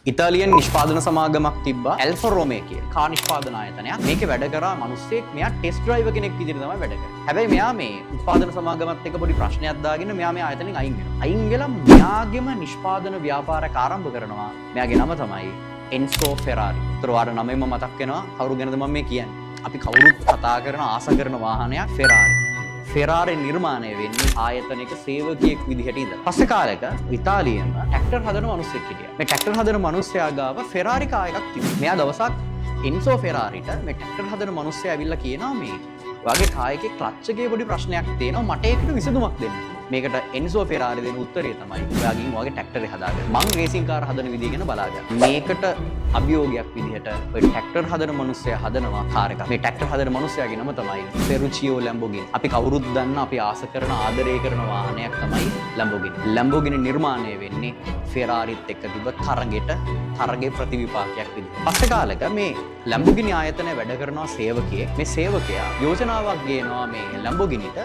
ඉතාලියන් නිෂ්පාදන සමාගමක් තිබ්බා ඇල්ෆා රොමේ කියලා. කාර් නිෂ්පාදන ආයතනයක්. මේකේ වැඩ කරා මිනිස්සෙක් මෙයා ටෙස්ට් ඩ්‍රයිවර් කෙනෙක් විදිහට තමයි වැඩ කරන්නේ. හැබැයි මෙයා මේ උත්පාදන සමාගමත් එක්ක පොඩි ප්‍රශ්නයක් දාගෙන මෙයා මේ ආයතනෙන් අයින් වෙනවා. අයින් වෙලා මෙයාගේම නිෂ්පාදන ව්‍යාපාරයක් ආරම්භ කරනවා. මෙයාගේ නම තමයි එන්සෝ ෆෙරාරි. ඒතර වාර නමෙන්ම මතක් වෙනවා කවුරු ගැනද මම මේ කියන්නේ. අපි කවුරුත් කතා කරන ආස කරන වාහනයක් ෆෙරාරි. ෆෙරාරි නිර්මාණය වෙන්නේ ආයතනයක සේවකයෙක් විදිහට ඉඳලා. පස්සේ කාලෙක ඉතාලියේම ට්‍රැක්ටර් හදන මිනිස්සෙක් හිටියා. මේ ට්‍රැක්ටර් හදන මිනිස්සයා ගාව ෆෙරාරි කාර් එකක් තිබුණා. මෙයා දවසක් එන්සෝ ෆෙරාරිට මේ ට්‍රැක්ටර් හදන මිනිස්සයා ඇවිල්ලා කියනවා මේ වගේ කාර් එකේ ක්ලච් එකේ පොඩි ප්‍රශ්නයක් තියෙනවා මට ඒකට විසඳුමක් දෙන්න. මේකට එන්සෝ ෆෙරාරි දෙන උත්තරය තමයි ඔයාගෙන් ඔයාගේ ට්‍රැක්ටරේ හදාගන්න. මං රේසින් කාර් හදන විදිය ගැන බලාගන්න. මේකට අභියෝගයක් විදිහට ඔය ට්‍රැක්ටර් හදන මිනිස්සයා හදනවා කාර් එකක්. මේ ට්‍රැක්ටර් හදන මිනිස්සයාගේ නම තමයි ෆෙරුචියෝ ලැම්බෝගිනි. අපි කවුරුත් දන්න අපි ආස කරන ආදරය කරන වාහනයක් තමයි ලැම්බෝගිනි. ලැම්බෝගිනි නිර්මාණය වෙන්නේ ෆෙරාරිත් එක්ක තිබ්බ තරගේ ප්‍රතිවිපාකයක් විදිහට. පස්සේ කාලෙක මේ ලැම්බෝගිනි ආයතනය වැඩ කරනවා සේවකයෙක්. මේ සේවකයා යෝජනාවක් ගේනවා මේ ලැම්බෝගිනිට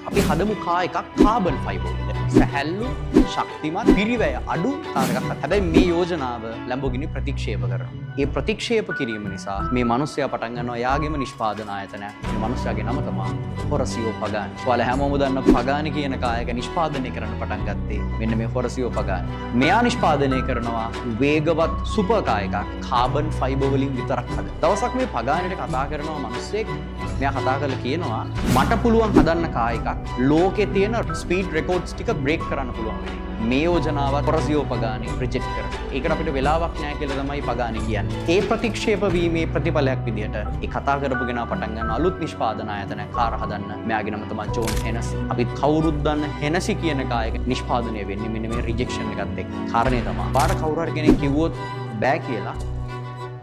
අපි හදමු කාර් එකක් කාබන් ෆයිබර් වලින්. සැහැල්ලු ශක්තිමත් පිරිවැය අඩු කාර් එකක්. හැබැයි මේ යෝජනාව ලැම්බෝගිනි ප්‍රතික්ෂේප කරනවා. ඒ ප්‍රතික්ෂේප කිරීම නිසා මේ මිනිස්සයා පටන් ගන්නවා යාගේම නිෂ්පාදන ආයතනයක්. මේ මිනිස්සයාගේ නම තමයි හොරසියෝ පගානි. ඔයාලා හැමෝම දන්න පගානි කියන කාර් එක නිෂ්පාදනය කරන්න පටන් ගත්තේ මෙන්න මේ හොරසියෝ පගානි. මෙයා නිෂ්පාදනය කරනවා වේගවත් සුපර් කාර් එකක් කාබන් ෆයිබර් වලින් විතරක් හදන. දවසක් මේ පගානිට කතා කරනවා මිනිස්සෙක්. මෙයා කතා කරලා කියනවා මට පුළුවන් හදන්න කාර් එකක් ලෝකේ තියෙන ස්පීඩ් රෙකෝඩ්ස් ටික බ්‍රේක් කරන්න පුළුවන් වෙන්නේ. මේ යෝජනාවත් හොරසියෝ පගානි රිජෙක්ට් කරනවා. ඒකට අපිට වෙලාවක් නැහැ කියලා තමයි පගානි කියන්නේ. ඒ ප්‍රතික්ෂේප වීමේ ප්‍රතිඵලයක් විදිහට ඒ කතා කරපු කෙනා පටන් ගන්න අලුත් නිෂ්පාදන ආයතනයක් කාර් හදන්න. මෙයාගේ නම තමයි ජෝන් හෙනසි. අපිත් කවුරුත් දන්න හෙනසි කියන කායක නිෂ්පාදනය වෙන්නේ මෙන්න මේ රිජෙක්ෂන් එකත් එක්ක. කාරණේ තමයි. වාට කවුරු හරි කෙනෙක් කිව්වොත් බෑ කියලා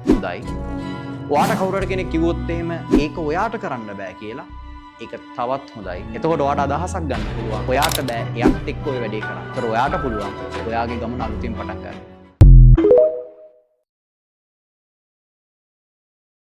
හොඳයි. වාට කවුරු හරි කෙනෙක් කිව්වොත් එහෙම ඒක ඔයාට කරන්න බෑ කියලා ඒක තවත් හොඳයි. එතකොට ඔයාට අදහසක් ගන්න පුළුවන්. ඔයාට බෑ එයත් එක්ක ඔය වැඩේ කරන්න. ඒතර ඔයාට පුළුවන් ඔයාගේ ගමන අලුතින් පටන් ගන්න.